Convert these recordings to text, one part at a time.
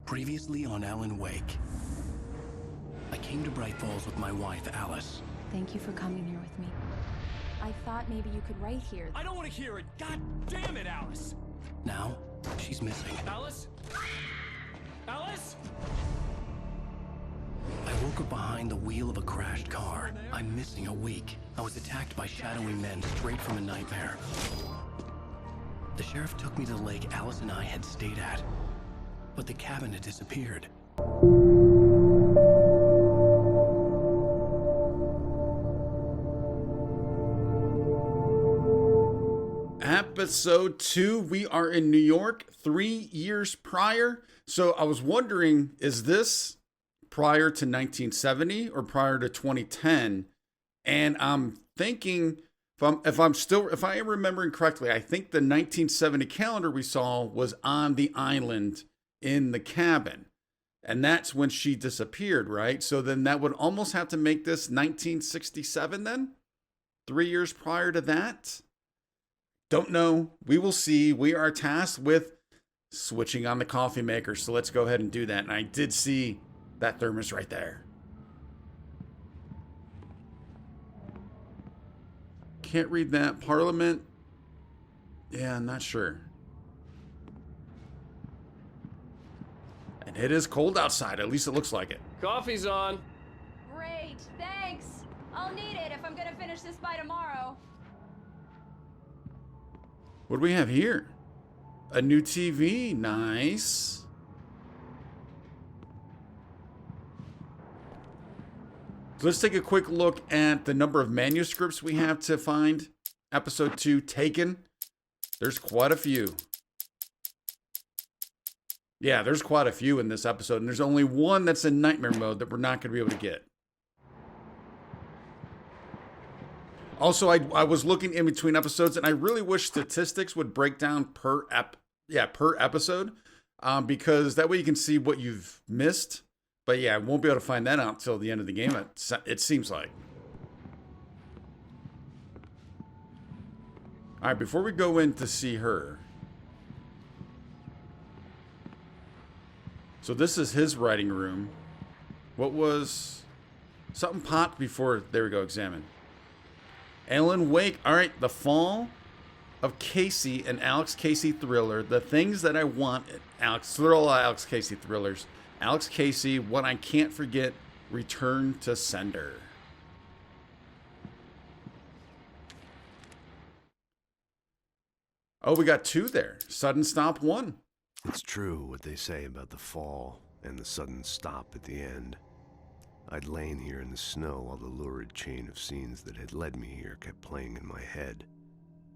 Previously on Alan Wake. I came to Bright Falls with my wife, Alice. Thank you for coming here with me. I thought maybe you could write here. I don't want to hear it! God damn it, Alice! Now, she's missing. Alice? Alice? I woke up behind the wheel of a crashed car. I'm missing a week. I was attacked by shadowy men straight from a nightmare. The sheriff took me to the lake Alice and I had stayed at. But the cabin had disappeared. Episode 2, we are in New York 3 years prior. So I was wondering, is this prior to 1970 or prior to 2010? And I'm thinking, if I am remembering correctly, I think the 1970 calendar we saw was on the island in the cabin. And that's when she disappeared, right? So then that would almost have to make this 1967 then? 3 years prior to that? Don't know. We will see. We are tasked with switching on the coffee maker. So let's go ahead and do that. And I did see that thermos right there. Can't read that. Parliament. Yeah, I'm not sure. And it is cold outside. At least it looks like it. Coffee's on. Great, thanks. I'll need it if I'm gonna finish this by tomorrow. What do we have here? A new TV. Nice. So let's take a quick look at the number of manuscripts we have to find. Episode 2 taken. There's quite a few. Yeah, there's quite a few in this episode. And there's only one that's in nightmare mode that we're not going to be able to get. Also, I was looking in between episodes, and I really wish statistics would break down per episode, because that way you can see what you've missed. But yeah, I won't be able to find that out until the end of the game, it seems like. All right, before we go in to see her. So this is his writing room. What was... Something popped before... There we go, examine. Alan Wake. All right, the fall of Casey and Alex Casey thriller. The things that I want. Alex Casey thrillers. Alex Casey, What I Can't Forget, Return to Sender. Oh, we got 2 there. Sudden stop 1. It's true what they say about the fall and the sudden stop at the end. I'd lain here in the snow while the lurid chain of scenes that had led me here kept playing in my head.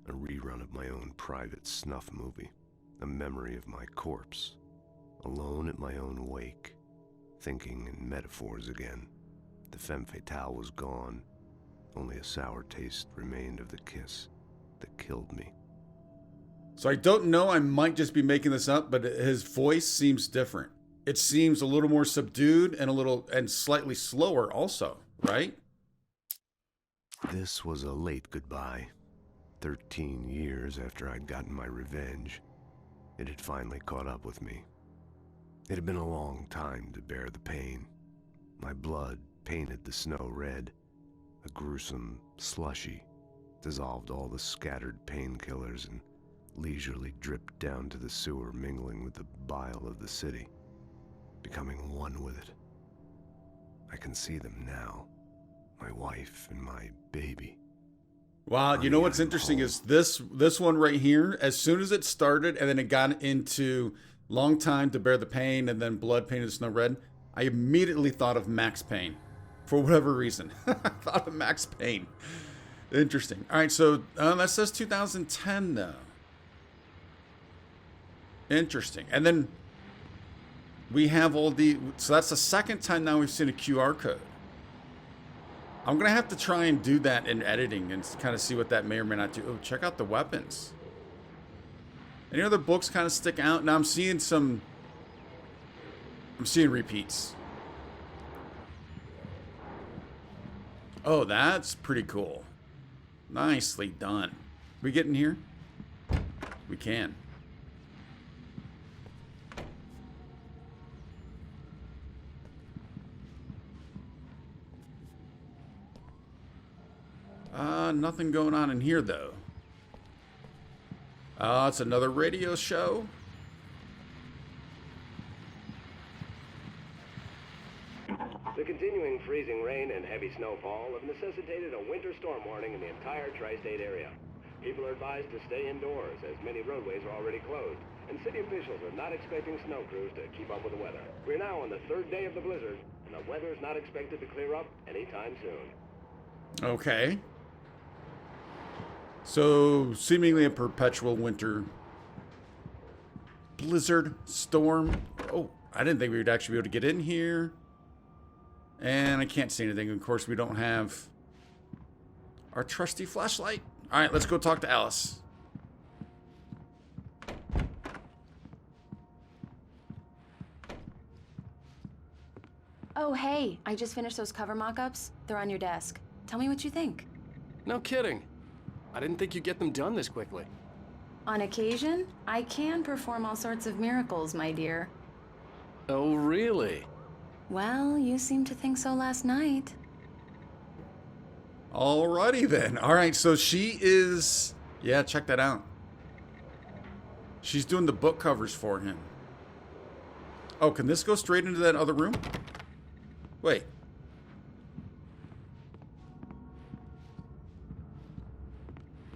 A rerun of my own private snuff movie. A memory of my corpse. Alone at my own wake. Thinking in metaphors again. The femme fatale was gone. Only a sour taste remained of the kiss that killed me. So I don't know, I might just be making this up, but his voice seems different. It seems a little more subdued and slightly slower also, right? This was a late goodbye. 13 years after I'd gotten my revenge, it had finally caught up with me. It had been a long time to bear the pain. My blood painted the snow red. A gruesome slushy dissolved all the scattered painkillers and leisurely dripped down to the sewer, mingling with the bile of the city. Becoming one with it. I can see them now. My wife and my baby. Wow, you know what's interesting is this one right here, as soon as it started and then it got into Long Time to Bear the Pain and then Blood Painted Snow Red, I immediately thought of Max Payne. For whatever reason. I thought of Max Payne. Interesting. All right, so that says 2010 though. Interesting. And then we have so that's the second time now we've seen a QR code. I'm going to have to try and do that in editing and kind of see what that may or may not do. Oh, check out the weapons. Any other books kind of stick out? Now I'm seeing repeats. Oh, that's pretty cool. Nicely done. We get in here? We can. nothing going on in here, though. It's another radio show. The continuing freezing rain and heavy snowfall have necessitated a winter storm warning in the entire tri-state area. People are advised to stay indoors as many roadways are already closed, and city officials are not expecting snow crews to keep up with the weather. We're now on the third day of the blizzard, and the weather is not expected to clear up anytime soon. Okay. So, seemingly a perpetual winter blizzard storm. Oh, I didn't think we would actually be able to get in here. And I can't see anything. Of course, we don't have our trusty flashlight. All right, let's go talk to Alice. Oh, hey, I just finished those cover mock-ups. They're on your desk. Tell me what you think. No kidding. I didn't think you'd get them done this quickly. On occasion, I can perform all sorts of miracles, my dear. Oh, really? Well, you seemed to think so last night. Alrighty then. All right, so she is... Yeah, check that out. She's doing the book covers for him. Oh, can this go straight into that other room? Wait.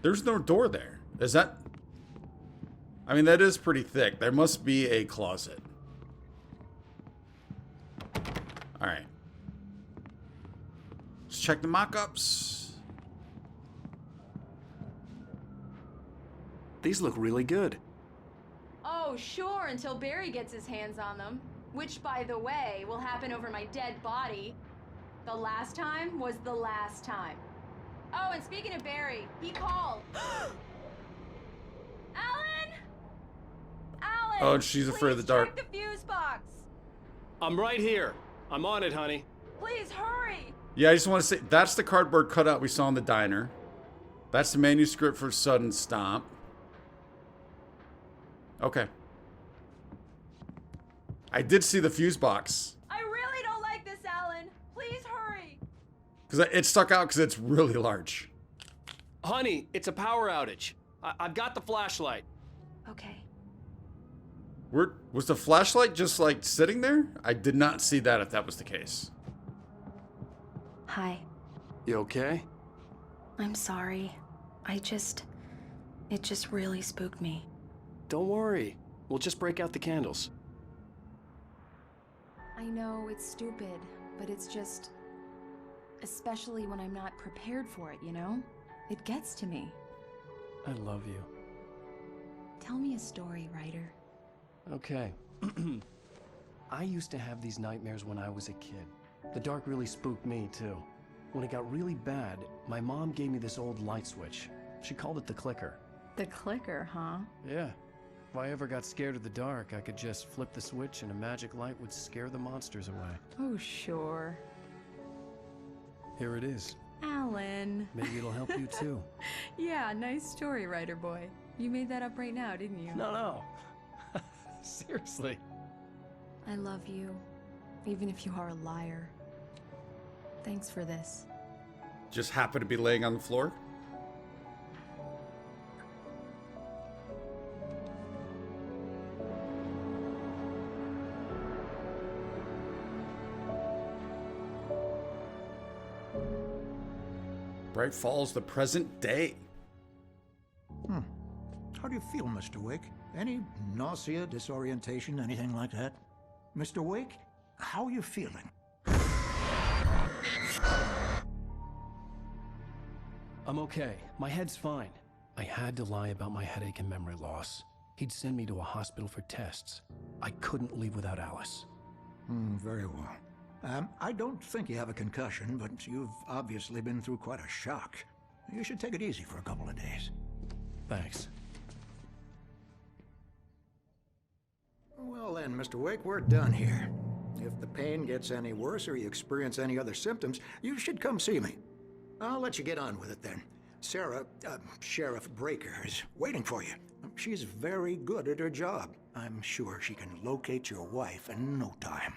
There's no door there. Is that... I mean, that is pretty thick. There must be a closet. Alright. Let's check the mock-ups. These look really good. Oh, sure, until Barry gets his hands on them. Which, by the way, will happen over my dead body. The last time was the last time. Oh, and speaking of Barry, he called. Alan! Alan! Oh, and she's afraid of the dark. Check the fuse box. I'm right here. I'm on it, honey. Please hurry. Yeah, I just want to say, that's the cardboard cutout we saw in the diner. That's the manuscript for Sudden Stomp. Okay. I did see the fuse box. I really don't like this, Alan. Please hurry. Because it stuck out because it's really large. Honey, it's a power outage. I've got the flashlight. Okay. Was the flashlight just like sitting there? I did not see that if that was the case. Hi. You okay? I'm sorry. It just really spooked me. Don't worry. We'll just break out the candles. I know it's stupid, but it's just... Especially when I'm not prepared for it, you know? It gets to me. I love you. Tell me a story, writer. Okay. I used to have these nightmares when I was a kid. The dark really spooked me, too. When it got really bad, my mom gave me this old light switch. She called it the clicker. The clicker, huh? Yeah. If I ever got scared of the dark, I could just flip the switch and a magic light would scare the monsters away. Oh, sure. Here it is. Alan. Maybe it'll help you, too. Yeah, nice story, writer boy. You made that up right now, didn't you? No. Seriously. I love you, even if you are a liar. Thanks for this. Just happened to be laying on the floor. Bright Falls, the present day. How do you feel, Mr. Wake? Any nausea, disorientation, anything like that? Mr. Wake, how are you feeling? I'm okay. My head's fine. I had to lie about my headache and memory loss. He'd send me to a hospital for tests. I couldn't leave without Alice. Very well. I don't think you have a concussion, but you've obviously been through quite a shock. You should take it easy for a couple of days. Thanks. Well then, Mr. Wake, we're done here. If the pain gets any worse or you experience any other symptoms, you should come see me. I'll let you get on with it then. Sarah, Sheriff Breaker, is waiting for you. She's very good at her job. I'm sure she can locate your wife in no time.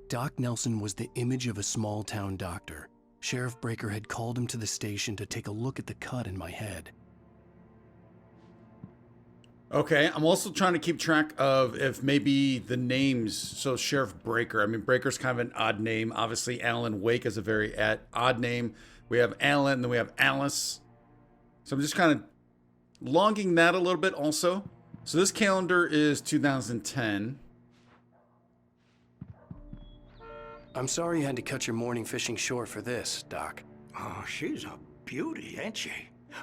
Doc Nelson was the image of a small-town doctor. Sheriff Breaker had called him to the station to take a look at the cut in my head. Okay, I'm also trying to keep track of if maybe the names. So Sheriff Breaker. I mean, Breaker's kind of an odd name. Obviously, Alan Wake is a very odd name. We have Alan, and then we have Alice. So I'm just kind of logging that a little bit also. So this calendar is 2010. I'm sorry you had to cut your morning fishing short for this, Doc. Oh, she's a beauty, ain't she?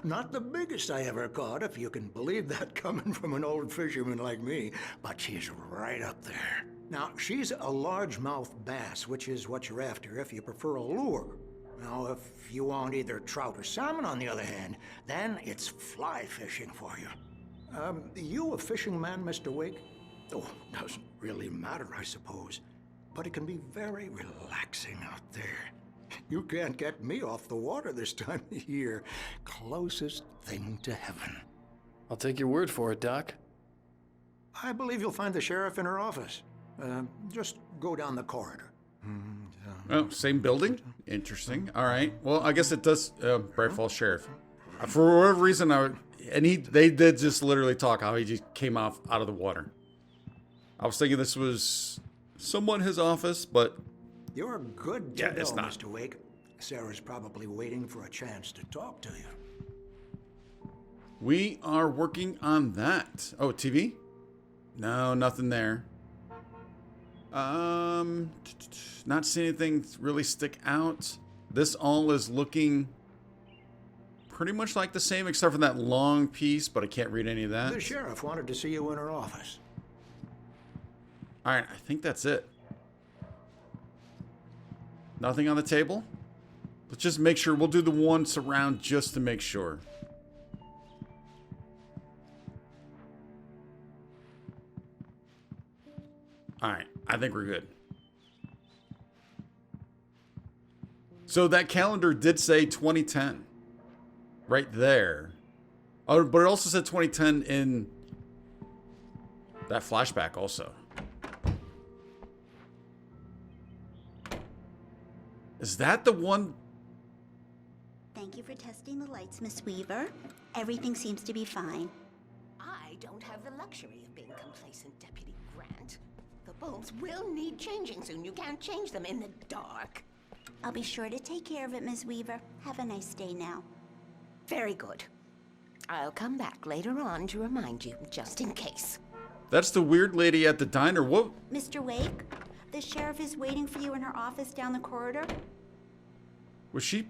Not the biggest I ever caught, if you can believe that coming from an old fisherman like me, but she's right up there. Now, she's a largemouth bass, which is what you're after if you prefer a lure. Now, if you want either trout or salmon, on the other hand, then it's fly fishing for you. You a fishing man, Mr. Wake? Oh, doesn't really matter, I suppose. But it can be very relaxing out there. You can't get me off the water this time of year. Closest thing to heaven. I'll take your word for it, Doc. I believe you'll find the sheriff in her office. Just go down the corridor. Oh, same building? Interesting. All right. Well, I guess it does. Bright Falls Sheriff. For whatever reason, they did just literally talk how he just came out of the water. I was thinking this was somewhat his office, but You're good to yeah, it's know, not. Mr. Wake. Sarah's probably waiting for a chance to talk to you. We are working on that. Oh, TV? No, nothing there. Not seeing anything really stick out. This all is looking pretty much like the same, except for that long piece, but I can't read any of that. The sheriff wanted to see you in her office. All right, I think that's it. Nothing on the table? Let's just make sure. We'll do the one surround just to make sure. All right, I think we're good. So that calendar did say 2010. Right there. Oh, but it also said 2010 in that flashback also. Is that the one? Thank you for testing the lights, Miss Weaver. Everything seems to be fine. I don't have the luxury of being complacent, Deputy Grant. The bulbs will need changing soon. You can't change them in the dark. I'll be sure to take care of it, Miss Weaver. Have a nice day now. Very good. I'll come back later on to remind you, just in case. That's the weird lady at the diner. What? Mr. Wake, the sheriff is waiting for you in her office down the corridor. Was she?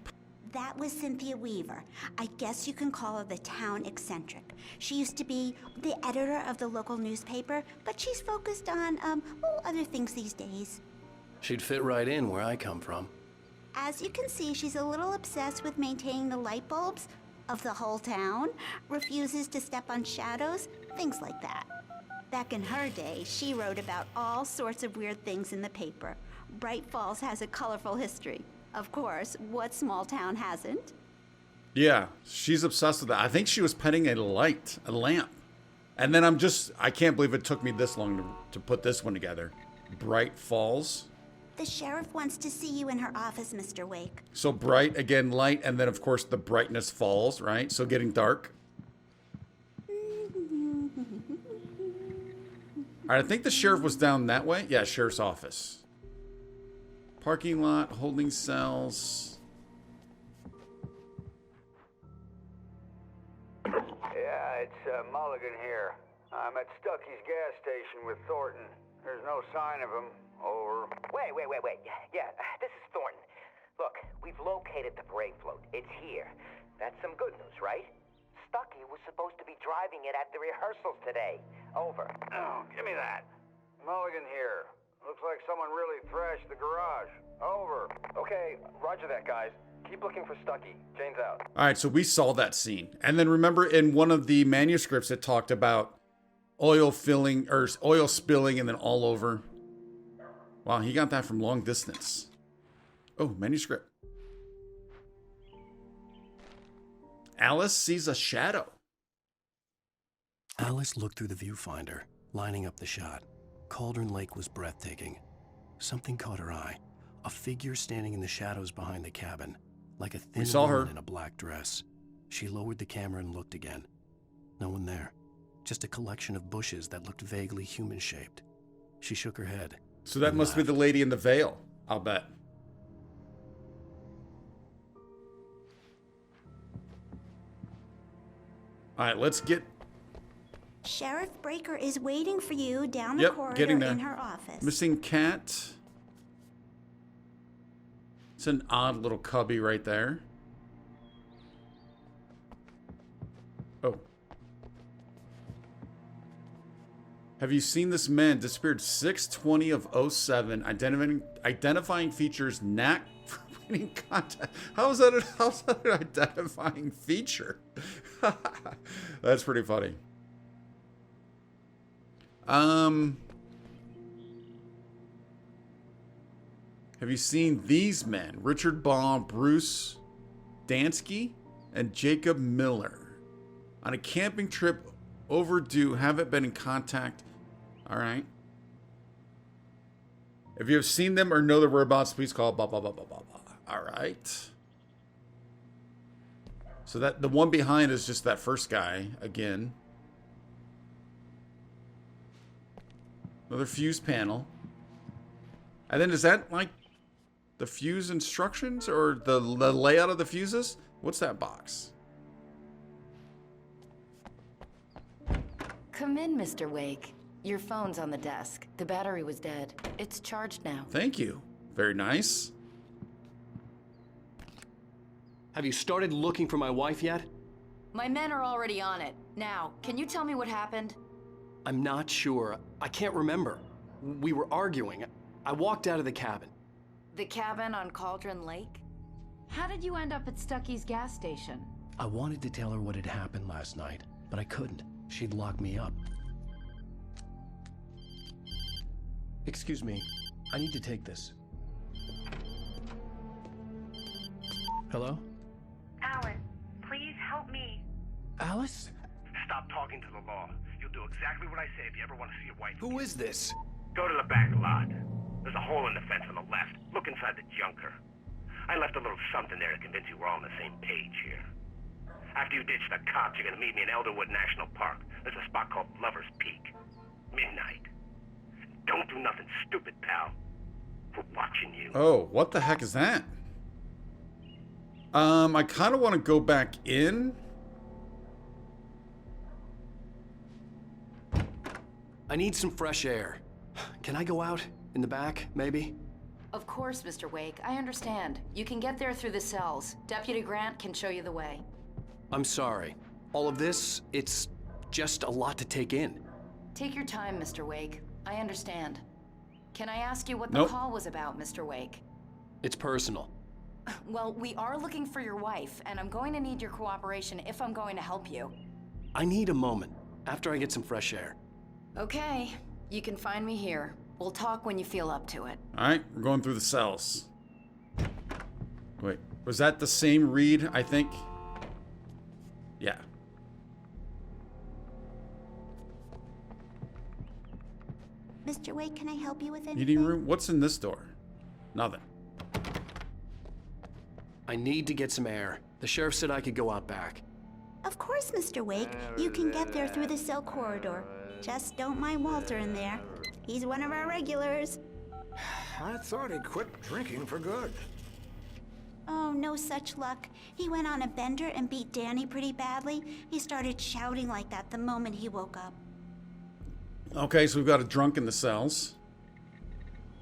That was Cynthia Weaver. I guess you can call her the town eccentric. She used to be the editor of the local newspaper, but she's focused on, other things these days. She'd fit right in where I come from. As you can see, she's a little obsessed with maintaining the light bulbs of the whole town, refuses to step on shadows, things like that. Back in her day, she wrote about all sorts of weird things in the paper. Bright Falls has a colorful history. Of course, what small town hasn't? Yeah, she's obsessed with that. I think she was petting a lamp. And then I can't believe it took me this long to put this one together. Bright Falls. The sheriff wants to see you in her office, Mr. Wake. So bright, again, light, and then of course the brightness falls, right? So getting dark. All right, I think the sheriff was down that way. Yeah, sheriff's office. Parking lot, holding cells. Yeah, it's Mulligan here. I'm at Stucky's gas station with Thornton. There's no sign of him. Over. Wait. Yeah, this is Thornton. Look, we've located the brake float. It's here. That's some good news, right? Stucky was supposed to be driving it at the rehearsals today. Over. Oh, give me that. Mulligan here. Looks like someone really thrashed the garage. Over. Okay, roger that, guys. Keep looking for Stucky. Jane's out. All right, so we saw that scene. And then remember in one of the manuscripts it talked about oil spilling and then all over. Wow, he got that from long distance. Oh, manuscript. Alice sees a shadow. Alice looked through the viewfinder, lining up the shot. Cauldron Lake was breathtaking. Something caught her eye. A figure standing in the shadows behind the cabin, like a thin We saw her. woman in a black dress. She lowered the camera and looked again. No one there. Just a collection of bushes that looked vaguely human-shaped. She shook her head. So that must be the lady in the veil, I'll bet. All right, let's get... Sheriff Breaker is waiting for you down the Yep, corridor getting there. in her office. Missing cat. It's an odd little cubby right there. Oh. Have you seen this man? Disappeared 6/20 of 07. Identifying features knack for winning contact. How's that an identifying feature? That's pretty funny. Have you seen these men? Richard Baugh, Bruce Dansky, and Jacob Miller. On a camping trip, overdue, haven't been in contact. All right. If you have seen them or know their whereabouts, please call blah, blah, blah, blah, blah, blah. All right. So that the one behind is just that first guy again. Another fuse panel. And then is that like the fuse instructions or the layout of the fuses? What's that box? Come in, Mr. Wake. Your phone's on the desk. The battery was dead. It's charged now. Thank you. Very nice. Have you started looking for my wife yet? My men are already on it. Now, can you tell me what happened? I'm not sure. I can't remember. We were arguing. I walked out of the cabin. The cabin on Cauldron Lake? How did you end up at Stucky's gas station? I wanted to tell her what had happened last night, but I couldn't. She'd lock me up. Excuse me. I need to take this. Hello? Alan, please help me. Alice? Stop talking to the law. You'll do exactly what I say if you ever want to see your wife. Who is this? Go to the back lot. There's a hole in the fence on the left. Look inside the junker. I left a little something there to convince you we're all on the same page here. After you ditch the cops, you're gonna meet me in Elderwood National Park. There's a spot called Lover's Peak. Midnight. Don't do nothing stupid, pal. We're watching you. Oh, what the heck is that? I kind of want to go back in. I need some fresh air. Can I go out? In the back, maybe? Of course, Mr. Wake. I understand. You can get there through the cells. Deputy Grant can show you the way. I'm sorry. All of this, it's just a lot to take in. Take your time, Mr. Wake. I understand. Can I ask you what the Nope. call was about, Mr. Wake? It's personal. Well, we are looking for your wife, and I'm going to need your cooperation if I'm going to help you. I need a moment, after I get some fresh air. Okay, you can find me here. We'll talk when you feel up to it. All right, we're going through the cells. Wait, was that the same read, I think? Yeah. Mr. Wake, can I help you with anything? Meeting room? What's in this door? Nothing. I need to get some air. The sheriff said I could go out back. Of course, Mr. Wake. You can get there through the cell corridor. Just don't mind Walter in there. He's one of our regulars. I thought he'd quit drinking for good. Oh, no such luck. He went on a bender and beat Danny pretty badly. He started shouting like that the moment he woke up. Okay, so we've got a drunk in the cells.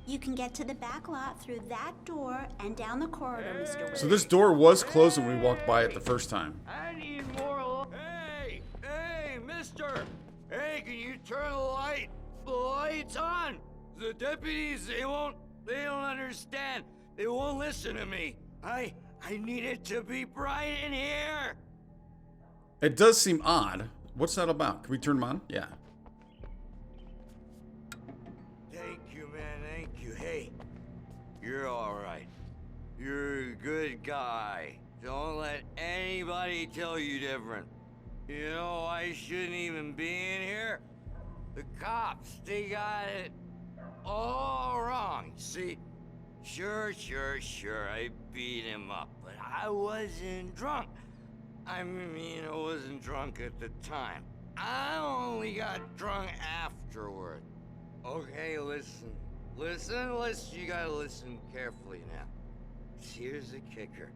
You can get to the back lot through that door and down the corridor, Mr. Wake. So this door was closed when we walked by it the first time. I need more. Hey, mister. Hey, can you turn the lights on? The deputies, they don't understand. They won't listen to me. I need it to be bright in here. It does seem odd. What's that about? Can we turn them on? Yeah. Thank you, man, thank you. Hey, you're all right. You're a good guy. Don't let anybody tell you different. You know, I shouldn't even be in here. The cops, they got it all wrong. See, Sure, I beat him up, but I wasn't drunk. I mean, I wasn't drunk at the time. I only got drunk afterward. Okay, listen. You gotta listen carefully now. Here's the kicker.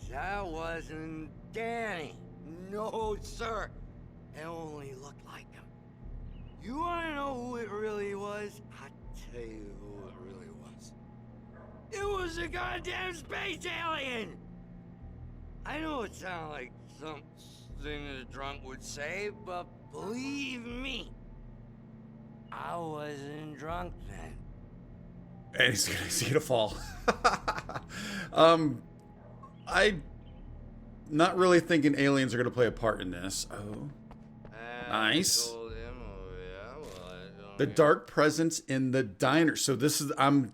That wasn't Danny. No, sir. It only looked like him. You wanna know who it really was? I'll tell you who it really was. It was a goddamn space alien! I know it sounds like something a drunk would say, but believe me, I wasn't drunk then. And he's gonna fall. I not really thinking aliens are gonna play a part in this. Oh, nice. The dark presence in the diner. So this is, I'm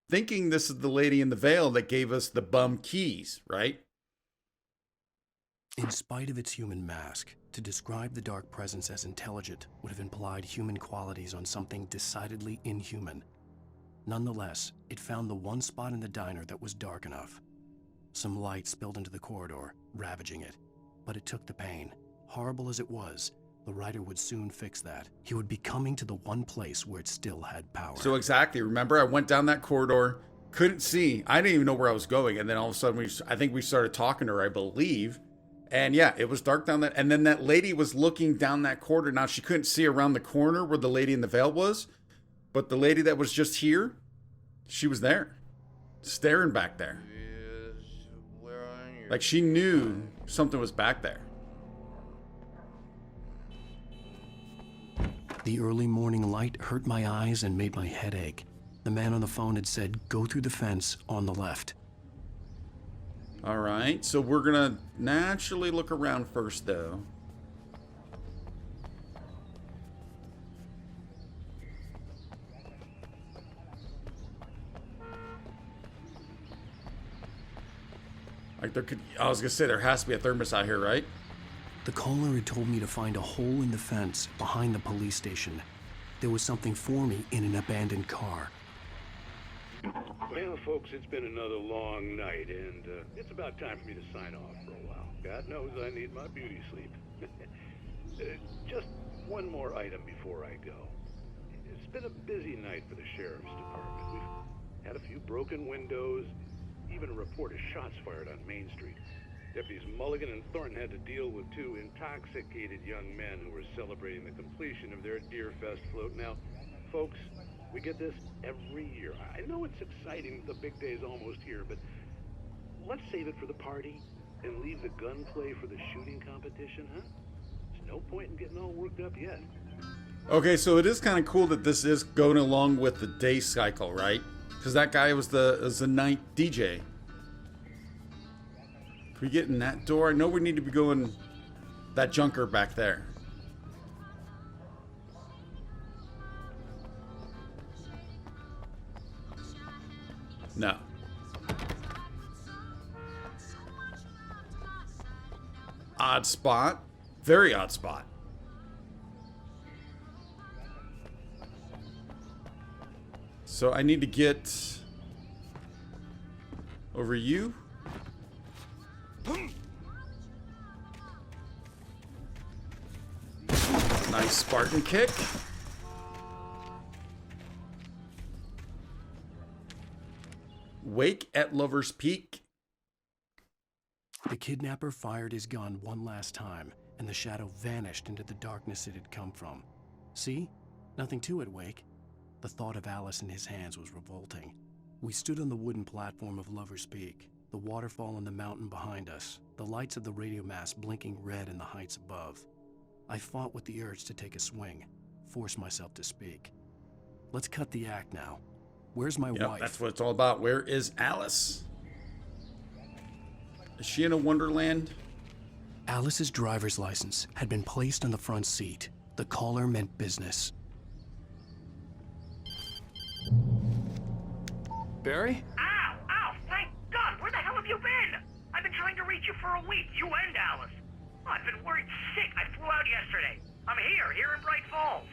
thinking this is the lady in the veil that gave us the bum keys, right? In spite of its human mask, to describe the dark presence as intelligent would have implied human qualities on something decidedly inhuman. Nonetheless, it found the one spot in the diner that was dark enough. Some light spilled into the corridor, ravaging it. But it took the pain. Horrible as it was, the writer would soon fix that. He would be coming to the one place where it still had power. So exactly, remember I went down that corridor, couldn't see. I didn't even know where I was going. And then all of a sudden, I think we started talking to her, I believe. And yeah, it was dark down that. And then that lady was looking down that corridor. Now, she couldn't see around the corner where the lady in the veil was. But the lady that was just here, she was there, staring back there. Like she knew something was back there. The early morning light hurt my eyes and made my head ache. The man on the phone had said, go through the fence on the left. All right, so we're gonna naturally look around first, though. Like I was gonna say there has to be a thermos out here, right? The caller had told me to find a hole in the fence behind the police station. There was something for me in an abandoned car. Well, folks, it's been another long night, and it's about time for me to sign off for a while. God knows I need my beauty sleep. Just one more item before I go. It's been a busy night for the sheriff's department. We've had a few broken windows, even a report of shots fired on Main Street. Deputies Mulligan and Thornton had to deal with two intoxicated young men who were celebrating the completion of their Deer Fest float. Now, folks, we get this every year. I know it's exciting, the big day's almost here, but let's save it for the party and leave the gunplay for the shooting competition, huh? There's no point in getting all worked up yet. Okay, so it is kind of cool that this is going along with the day cycle, right? Because that guy was the night DJ. Can we get in that door? I know we need to be going that junker back there. No. Odd spot. Very odd spot. So I need to get over you. Nice Spartan kick. Wake at Lover's Peak. The kidnapper fired his gun one last time, and the shadow vanished into the darkness it had come from. See? Nothing to it, Wake. The thought of Alice in his hands was revolting. We stood on the wooden platform of Lover's Peak, the waterfall on the mountain behind us, the lights of the radio mast blinking red in the heights above. I fought with the urge to take a swing, force myself to speak. Let's cut the act now. Where's my wife? That's what it's all about. Where is Alice? Is she in a wonderland? Alice's driver's license had been placed on the front seat. The caller meant business. Barry? Ow! Ow! Thank God! Where the hell have you been? I've been trying to reach you for a week, you and Alice. I've been worried sick. I flew out yesterday. I'm here in Bright Falls.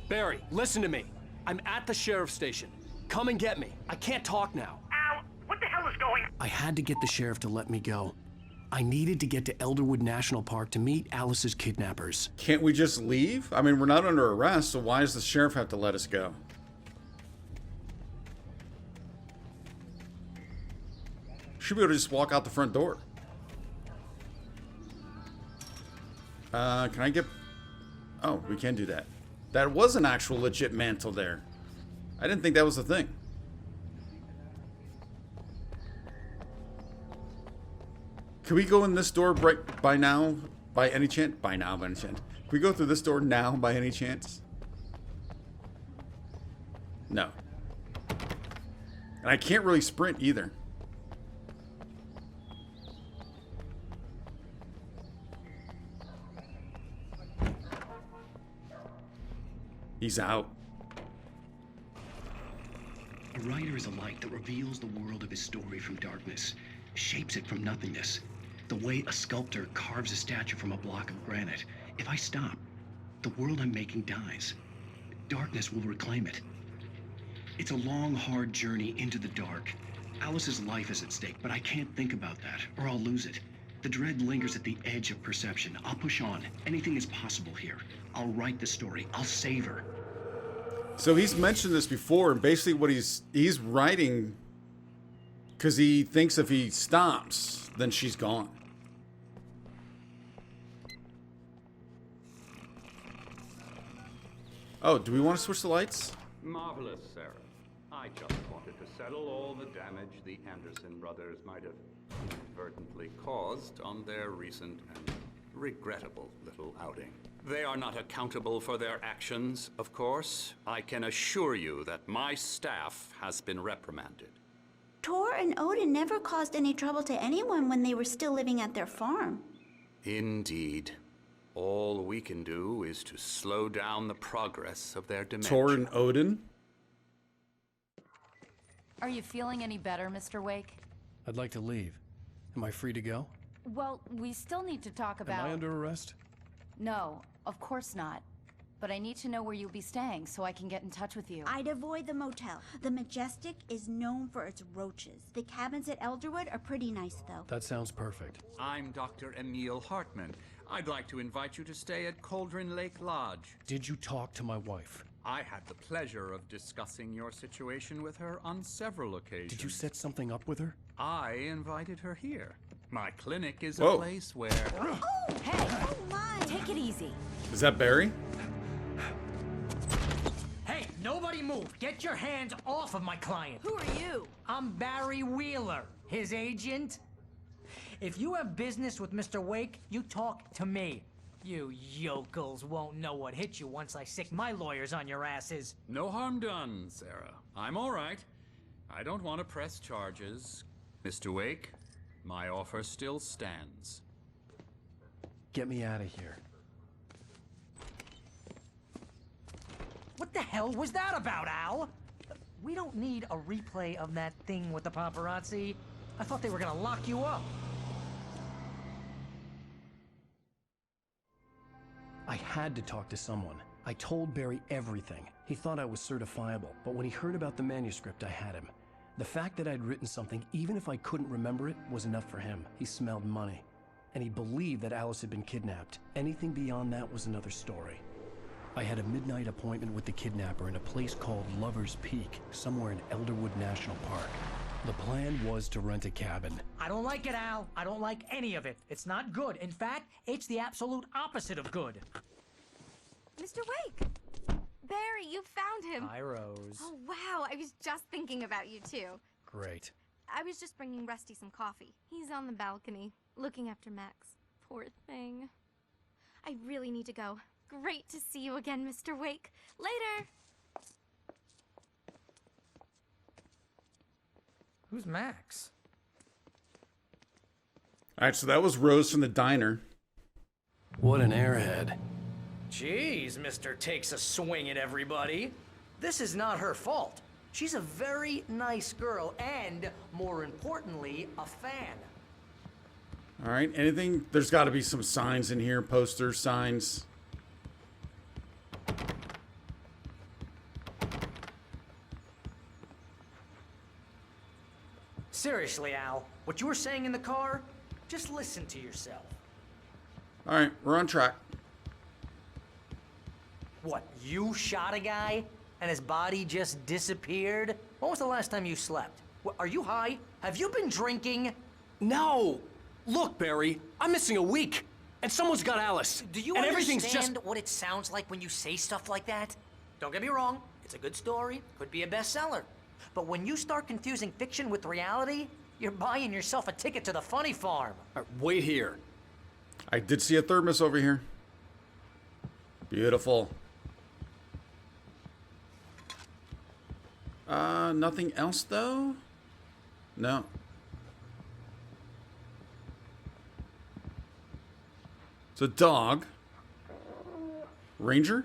Barry, listen to me. I'm at the sheriff's station. come and get me. I can't talk now. Al, what the hell is going on? I had to get the sheriff to let me go. I needed to get to Elderwood National Park to meet Alice's kidnappers. Can't we just leave? I mean, we're not under arrest, so why does the sheriff have to let us go? Should be able to just walk out the front door. Can I get... Oh, we can do that. That was an actual legit mantle there. I didn't think that was a thing. Can we go in this door right by now? By any chance? By now, by any chance. Can we go through this door now by any chance? No. And I can't really sprint either. He's out. A writer is a light that reveals the world of his story from darkness, shapes it from nothingness. The way a sculptor carves a statue from a block of granite. If I stop, the world I'm making dies. Darkness will reclaim it. It's a long, hard journey into the dark. Alice's life is at stake, but I can't think about that, or I'll lose it. The dread lingers at the edge of perception. I'll push on. Anything is possible here. I'll write the story. I'll save her. So he's mentioned this before, and basically what he's writing because he thinks if he stops, then she's gone. Oh, do we want to switch the lights? Marvelous, Sarah. I just wanted to settle all the damage the Anderson brothers might have inadvertently caused on their recent and regrettable little outing. They are not accountable for their actions, of course. I can assure you that my staff has been reprimanded. Tor and Odin never caused any trouble to anyone when they were still living at their farm. Indeed. All we can do is to slow down the progress of their dementia. Tor and Odin? Are you feeling any better, Mr. Wake? I'd like to leave. Am I free to go? Well, we still need to talk about... Am I under arrest? No, of course not. But I need to know where you'll be staying so I can get in touch with you. I'd avoid the motel. The Majestic is known for its roaches. The cabins at Elderwood are pretty nice, though. That sounds perfect. I'm Dr. Emil Hartman. I'd like to invite you to stay at Cauldron Lake Lodge. Did you talk to my wife? I had the pleasure of discussing your situation with her on several occasions. Did you set something up with her? I invited her here. My clinic is Whoa. a place where... Oh, hey! Oh my! Take it easy. Is that Barry? Hey, nobody move! Get your hands off of my client! Who are you? I'm Barry Wheeler, his agent. If you have business with Mr. Wake, you talk to me. You yokels won't know what hit you once I sick my lawyers on your asses. No harm done, Sarah. I'm all right. I don't want to press charges. Mr. Wake, my offer still stands. Get me out of here. What the hell was that about, Al? We don't need a replay of that thing with the paparazzi. I thought they were gonna lock you up. I had to talk to someone. I told Barry everything. He thought I was certifiable, but when he heard about the manuscript, I had him. The fact that I'd written something, even if I couldn't remember it, was enough for him. He smelled money. And he believed that Alice had been kidnapped. Anything beyond that was another story. I had a midnight appointment with the kidnapper in a place called Lover's Peak, somewhere in Elderwood National Park. The plan was to rent a cabin. I don't like it, Al. I don't like any of it. It's not good. In fact, it's the absolute opposite of good. Mr. Wake! Barry, you found him! Hi, Rose. Oh, wow. I was just thinking about you, too. Great. I was just bringing Rusty some coffee. He's on the balcony, looking after Max. Poor thing. I really need to go. Great to see you again, Mr. Wake. Later! Who's Max? All right, so that was Rose from the diner. What an airhead. Jeez, Mr. Takes a swing at everybody. This is not her fault. She's a very nice girl and, more importantly, a fan. All right, anything? There's got to be some signs in here, posters, signs. Seriously, Al, what you were saying in the car, just listen to yourself. All right, we're on track. What, you shot a guy and his body just disappeared? When was the last time you slept? What, are you high? Have you been drinking? No! Look, Barry, I'm missing a week, and someone's got Alice. Do you and understand everything's just... what it sounds like when you say stuff like that? Don't get me wrong, it's a good story, could be a bestseller. But when you start confusing fiction with reality, you're buying yourself a ticket to the funny farm. All right, wait here. I did see a thermos over here. Beautiful. Nothing else though? No. It's a dog. Ranger?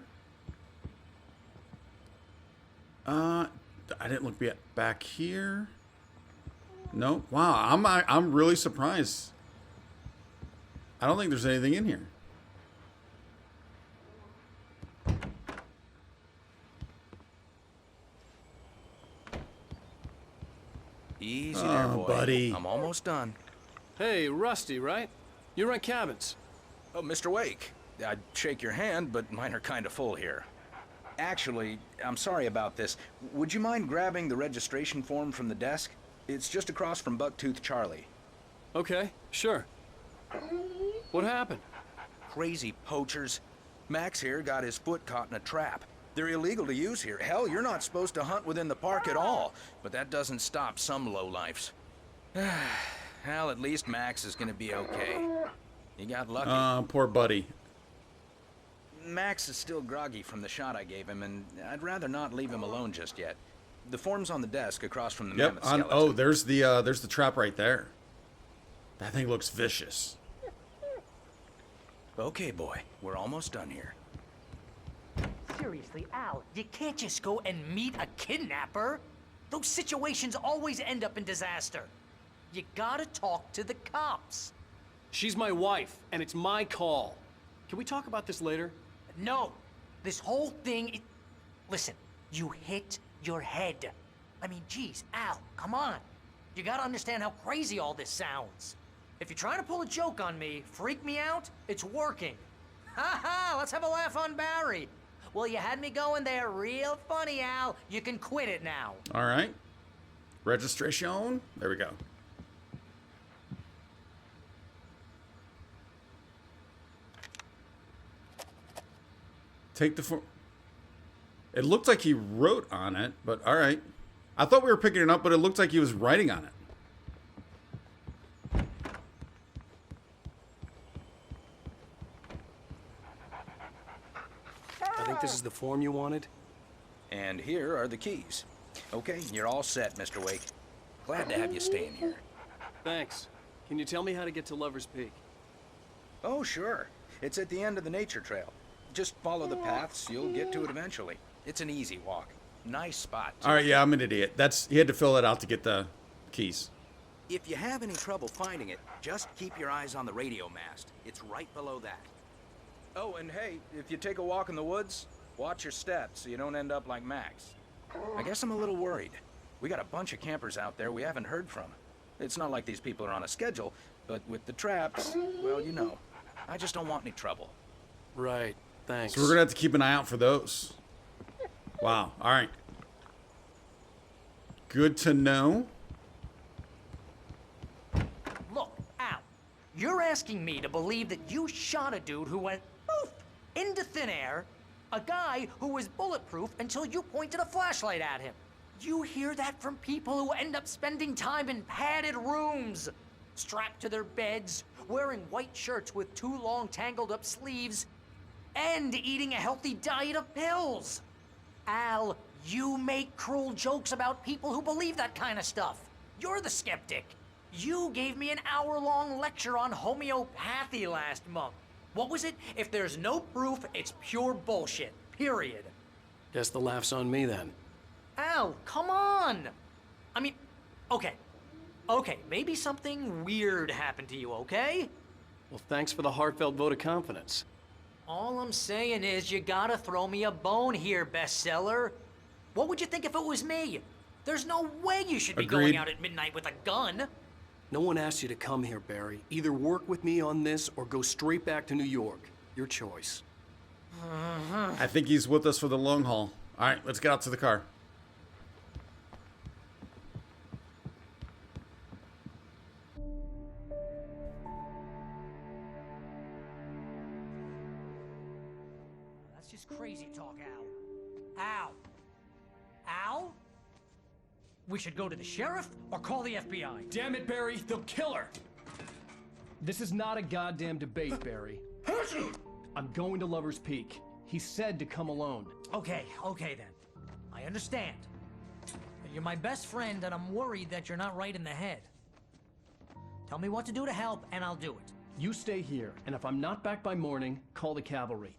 I didn't look back here. No. Wow, I'm really surprised. I don't think there's anything in here. Easy there, boy. Buddy. I'm almost done. Hey, Rusty, right? You rent cabins. Oh, Mr. Wake. I'd shake your hand, but mine are kind of full here. Actually, I'm sorry about this. Would you mind grabbing the registration form from the desk? It's just across from Bucktooth Charlie. Okay, sure. What happened? Crazy poachers. Max here got his foot caught in a trap. They're illegal to use here. Hell, you're not supposed to hunt within the park at all. But that doesn't stop some lowlifes. Well, at least Max is gonna be okay. He got lucky. Poor buddy. Max is still groggy from the shot I gave him, and I'd rather not leave him alone just yet. The form's on the desk across from the mammoth skeleton. Oh, there's the trap right there. That thing looks vicious. Okay, boy, we're almost done here. Seriously, Al, you can't just go and meet a kidnapper. Those situations always end up in disaster. You gotta talk to the cops. She's my wife, and it's my call. Can we talk about this later? No. This whole thing... Listen, you hit your head. I mean, geez, Al, come on. You gotta understand how crazy all this sounds. If you're trying to pull a joke on me, freak me out, it's working. Ha ha, let's have a laugh on Barry. Well, you had me going there real funny, Al. You can quit it now. All right. Registration. There we go. Take the form. It looked like he wrote on it, but all right. I thought we were picking it up, but it looked like he was writing on it. I think this is the form you wanted. And here are the keys. Okay, you're all set, Mr. Wake. Glad to have you staying here. Thanks. Can you tell me how to get to Lover's Peak? Oh, sure. It's at the end of the nature trail. Just follow the paths, you'll get to it eventually. It's an easy walk. Nice spot, too. All right, yeah, I'm an idiot. He had to fill that out to get the keys. If you have any trouble finding it, just keep your eyes on the radio mast. It's right below that. Oh, and hey, if you take a walk in the woods, watch your steps so you don't end up like Max. I guess I'm a little worried. We got a bunch of campers out there we haven't heard from. It's not like these people are on a schedule, but with the traps, well, you know. I just don't want any trouble. Right, thanks. So we're going to have to keep an eye out for those. Wow, all right. Good to know. Look, Al, you're asking me to believe that you shot a dude who went poof into thin air, a guy who was bulletproof until you pointed a flashlight at him. You hear that from people who end up spending time in padded rooms, strapped to their beds, wearing white shirts with too long tangled up sleeves, and eating a healthy diet of pills. Al, you make cruel jokes about people who believe that kind of stuff. You're the skeptic. You gave me an hour-long lecture on homeopathy last month. What was it? If there's no proof, it's pure bullshit. Period. Guess the laugh's on me then. Al, come on! I mean, okay. Okay, maybe something weird happened to you, okay? Well, thanks for the heartfelt vote of confidence. All I'm saying is you gotta throw me a bone here, bestseller. What would you think if it was me? There's no way you should be Agreed. going out at midnight with a gun. No one asked you to come here, Barry. Either work with me on this or go straight back to New York. Your choice. I think he's with us for the long haul. All right, let's get out to the car. That's just crazy talk, Al. Al? Al? We should go to the sheriff or call the FBI. Damn it, Barry, they'll kill her! This is not a goddamn debate, Barry. I'm going to Lover's Peak. He said to come alone. Okay then. I understand. But you're my best friend, and I'm worried that you're not right in the head. Tell me what to do to help, and I'll do it. You stay here, and if I'm not back by morning, call the cavalry.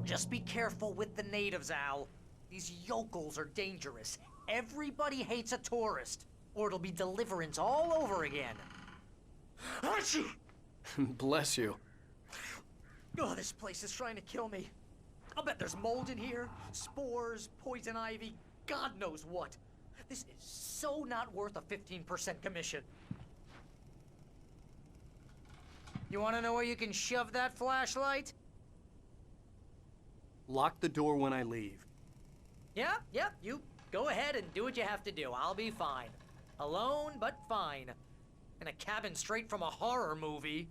Just be careful with the natives, Al. These yokels are dangerous. Everybody hates a tourist, or it'll be Deliverance all over again. Bless you. Oh, this place is trying to kill me. I'll bet there's mold in here, spores, poison ivy, God knows what. This is so not worth a 15% commission. You want to know where you can shove that flashlight? Lock the door when I leave. Yeah, you go ahead and do what you have to do. I'll be fine. Alone, but fine. In a cabin straight from a horror movie.